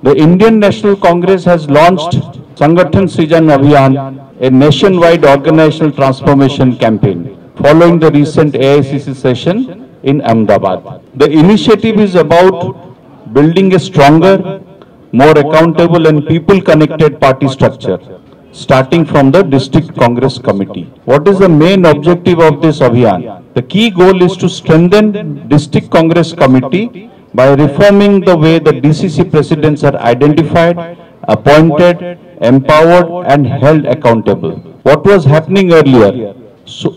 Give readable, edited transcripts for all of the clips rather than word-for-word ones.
The Indian National Congress has launched Sangathan Srijan Abhiyan, a nationwide organizational transformation campaign, following the recent AICC session in Ahmedabad. The initiative is about building a stronger, more accountable and people-connected party structure, starting from the District Congress Committee. What is the main objective of this Abhiyan? The key goal is to strengthen District Congress Committee by reforming the way the DCC presidents are identified, appointed, empowered and held accountable. What was happening earlier? So,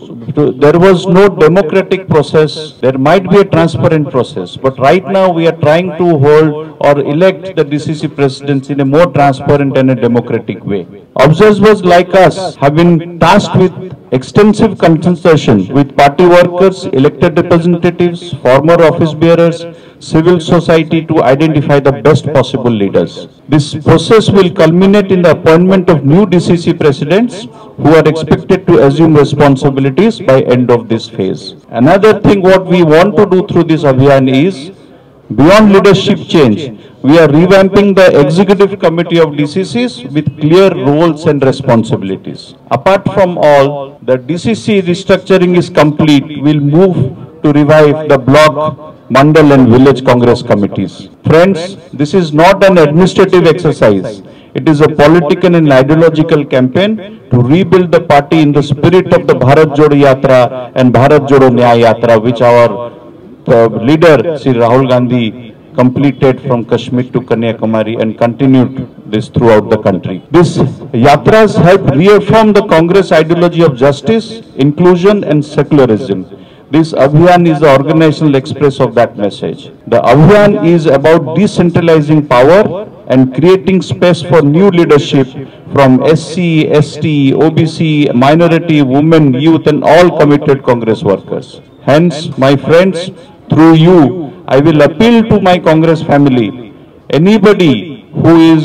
there was no democratic process. There might be a transparent process, but right now we are trying to hold or elect the DCC presidents in a more transparent and a democratic way. Observers like us have been tasked with extensive consultation with party workers, elected representatives, former office bearers, civil society to identify the best possible leaders. This process will culminate in the appointment of new DCC presidents who are expected to assume responsibilities by end of this phase. Another thing what we want to do through this Abhiyan is, beyond leadership change, we are revamping the executive committee of DCCs with clear roles and responsibilities. Apart from all, the DCC restructuring is complete. We'll move to revive the block, mandal and village Congress committees. Friends, this is not an administrative exercise. It is a political and ideological campaign to rebuild the party in the spirit of the Bharat Jodo Yatra and Bharat Jodo Nyaya Yatra, which our leader, Sri Rahul Gandhi, completed from Kashmir to Kanyakumari and continued this throughout the country. These yatras help reaffirm the Congress ideology of justice, inclusion and secularism. This Abhiyan is the organizational express of that message. The Abhiyan is about decentralizing power and creating space for new leadership from SC, ST, OBC, minority, women, youth and all committed Congress workers. Hence, my friends, through you, I will appeal to my Congress family. Anybody who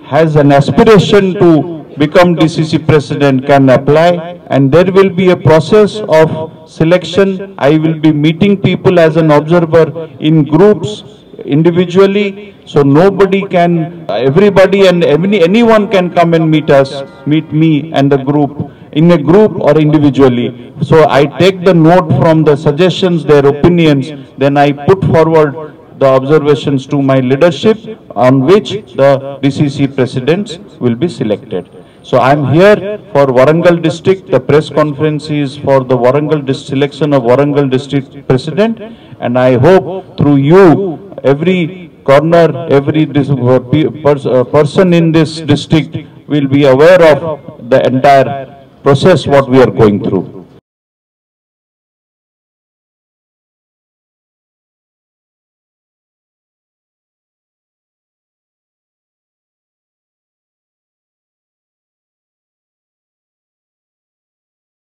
has an aspiration to become DCC president can apply, and there will be a process of selection. I will be meeting people as an observer in groups, individually, so nobody can, everybody and anyone can come and meet us, meet me and the group, in a group or individually. So I take the note from the suggestions, their opinions, then I put forward the observations to my leadership on which the DCC presidents will be selected. So I am here for Warangal district. The press conference is for the Warangal selection of Warangal district president, and I hope through you, every corner, every person in this district will be aware of the entire process what we are going through.